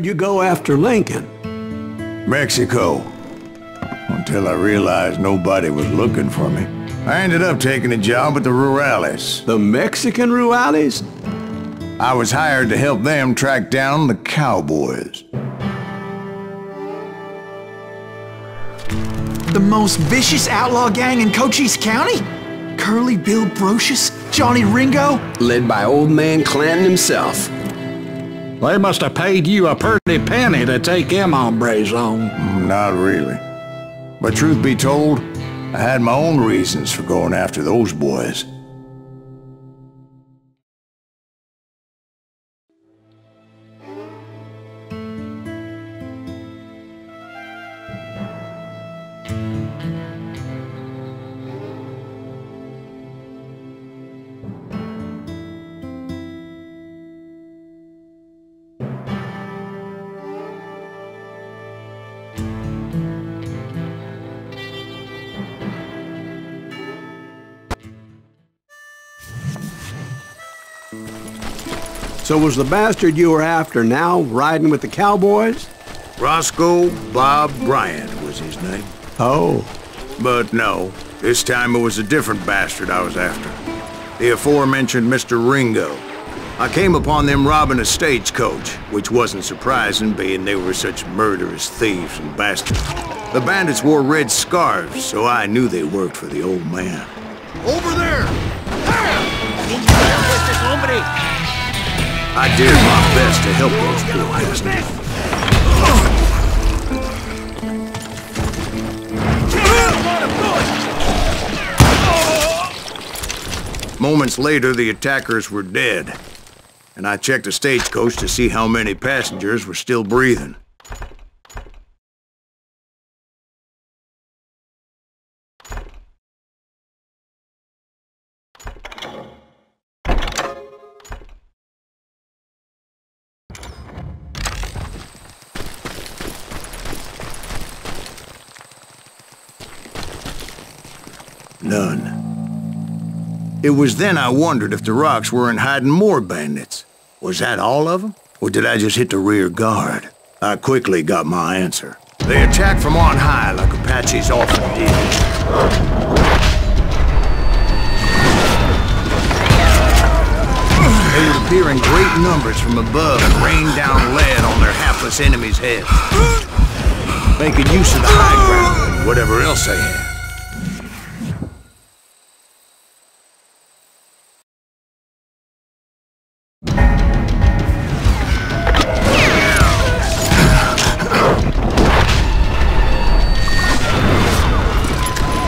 Where'd you go after Lincoln? Mexico. Until I realized nobody was looking for me. I ended up taking a job at the Rurales. The Mexican Rurales? I was hired to help them track down the cowboys. The most vicious outlaw gang in Cochise County? Curly Bill Brocious? Johnny Ringo? Led by old man Clanton himself. They must have paid you a pretty penny to take them hombres on. Not really. But truth be told, I had my own reasons for going after those boys. So was the bastard you were after now riding with the cowboys? Roscoe Bob Bryant was his name. Oh. But no, this time it was a different bastard I was after. The aforementioned Mr. Ringo. I came upon them robbing a stagecoach, which wasn't surprising, being they were such murderous thieves and bastards. The bandits wore red scarves, so I knew they worked for the old man. Over there! I did my best to help those poor bastards. Moments later, the attackers were dead, and I checked the stagecoach to see how many passengers were still breathing. None. It was then I wondered if the rocks weren't hiding more bandits. Was that all of them? Or did I just hit the rear guard? I quickly got my answer. They attacked from on high like Apaches often did. They would appear in great numbers from above and rain down lead on their hapless enemies' heads, making use of the high ground and whatever else they had.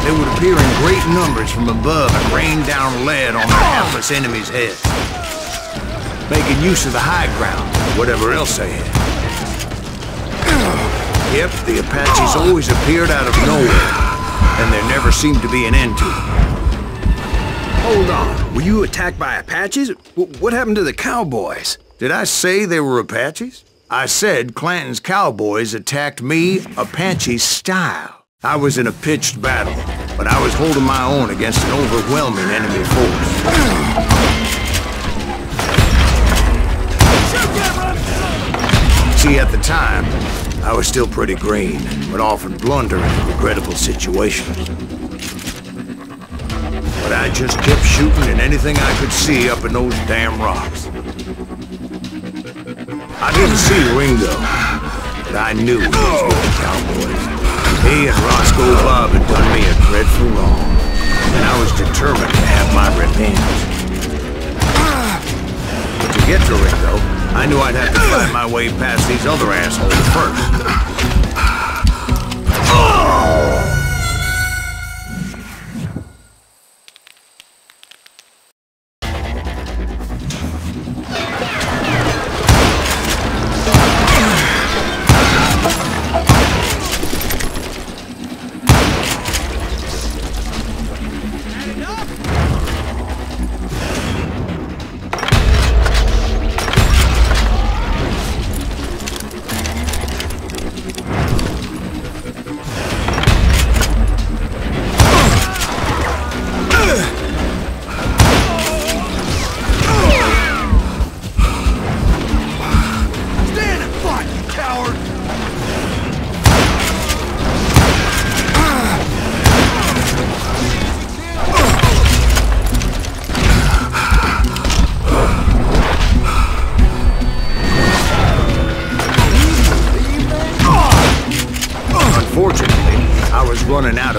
They would appear in great numbers from above and rain down lead on their hapless enemies' heads, making use of the high ground, whatever else they had. Yep, the Apaches always appeared out of nowhere, and there never seemed to be an end to them. Hold on, were you attacked by Apaches? What happened to the cowboys? Did I say they were Apaches? I said Clanton's cowboys attacked me Apache style. I was in a pitched battle, but I was holding my own against an overwhelming enemy force. See, at the time, I was still pretty green and would often blunder into regrettable situations. But I just kept shooting at anything I could see up in those damn rocks. I didn't see Ringo, but I knew he was with the cowboys. He and Roscoe Bob had done me a dreadful wrong, and I was determined to have my revenge. But to get to Ringo, I knew I'd have to find my way past these other assholes first.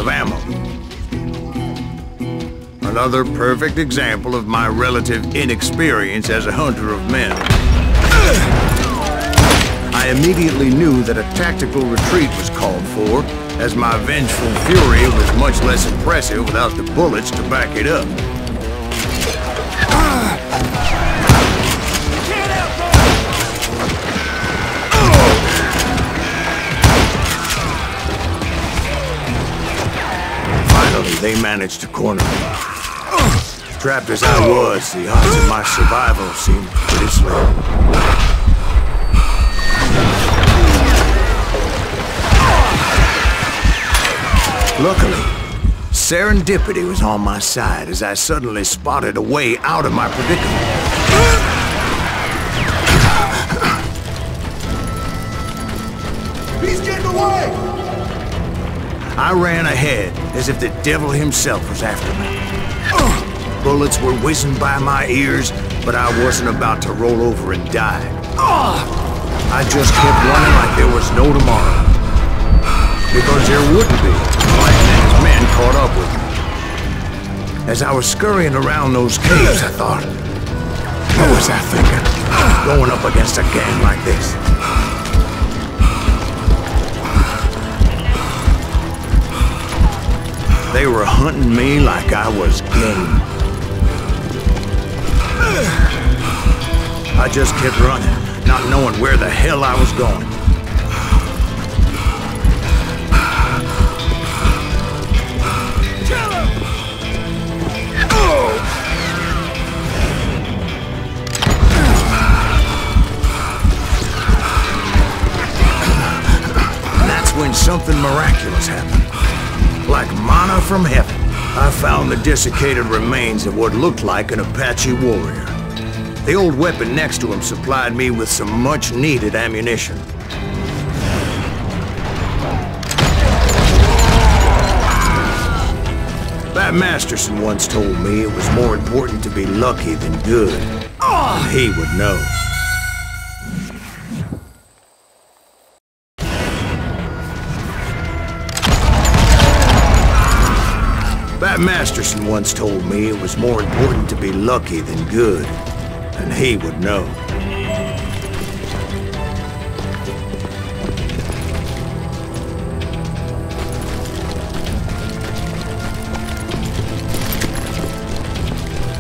of ammo. Another perfect example of my relative inexperience as a hunter of men. I immediately knew that a tactical retreat was called for, as my vengeful fury was much less impressive without the bullets to back it up. Finally, they managed to corner me. Trapped as I was, the odds of my survival seemed pretty slim. Luckily, serendipity was on my side as I suddenly spotted a way out of my predicament. He's getting away! I ran ahead as if the devil himself was after me. Bullets were whizzing by my ears, but I wasn't about to roll over and die. I just kept running like there was no tomorrow. Because there wouldn't be, like his men caught up with me. As I was scurrying around those caves, I thought, what was I thinking? Going up against a gang like this? They were hunting me like I was game. I just kept running, not knowing where the hell I was going. And that's when something miraculous happened. Like manna from heaven, I found the desiccated remains of what looked like an Apache warrior. The old weapon next to him supplied me with some much-needed ammunition. Bat Masterson once told me it was more important to be lucky than good. And he would know. Bat Masterson once told me it was more important to be lucky than good, and he would know.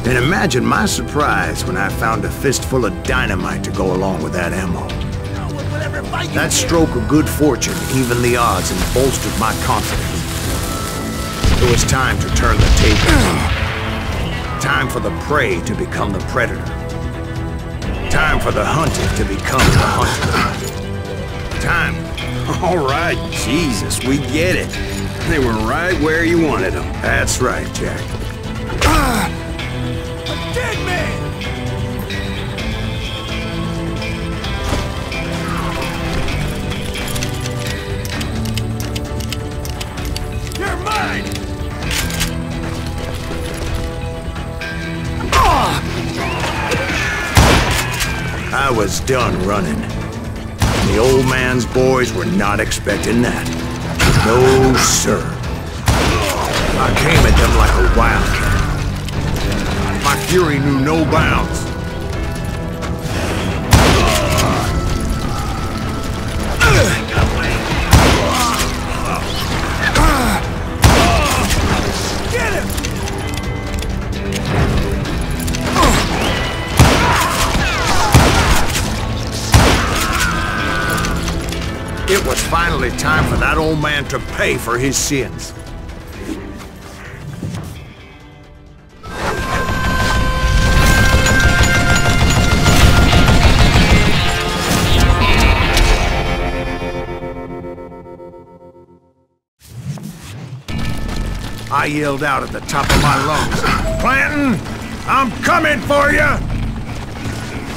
And imagine my surprise when I found a fistful of dynamite to go along with that ammo. That stroke of good fortune evened the odds and bolstered my confidence. It was time to turn the tables. Time for the prey to become the predator. Time for the hunted to become the hunter. Time. All right, Jesus, we get it. They were right where you wanted them. That's right, Jack. A dead man! You're mine! I was done running. The old man's boys were not expecting that. No, sir. I came at them like a wildcat. My fury knew no bounds. Get him! It was finally time for that old man to pay for his sins. I yelled out at the top of my lungs, "Clanton, I'm coming for you!"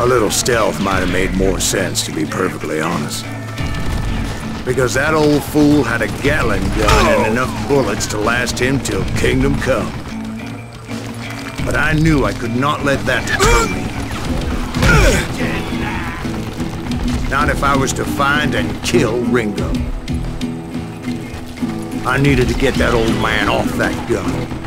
A little stealth might have made more sense, to be perfectly honest. Because that old fool had a Gatling gun and enough bullets to last him till kingdom come. But I knew I could not let that deter me. Not if I was to find and kill Ringo. I needed to get that old man off that gun.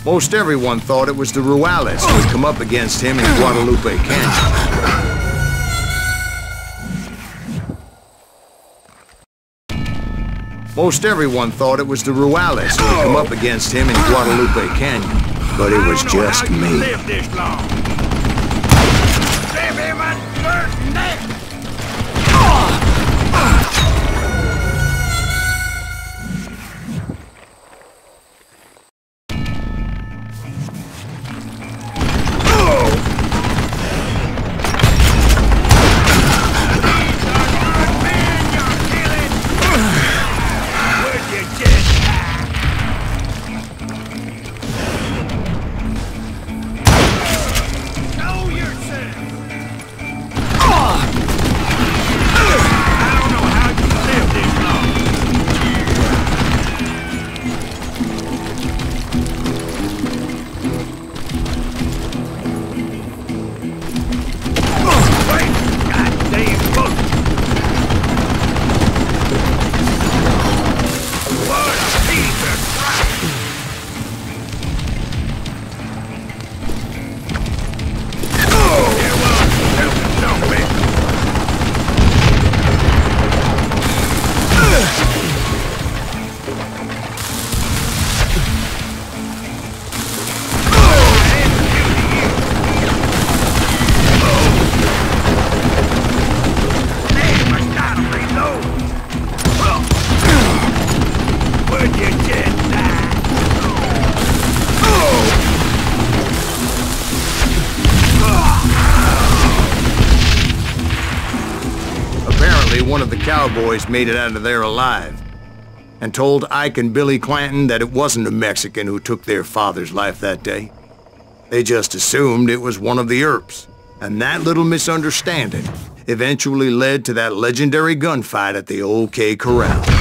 Most everyone thought it was the Ruales who had come up against him in Guadalupe Canyon. Most everyone thought it was the Ruales who had come up against him in Guadalupe Canyon, but it was just me. One of the cowboys made it out of there alive and told Ike and Billy Clanton that it wasn't a Mexican who took their father's life that day. They just assumed it was one of the Earps, and that little misunderstanding eventually led to that legendary gunfight at the OK Corral.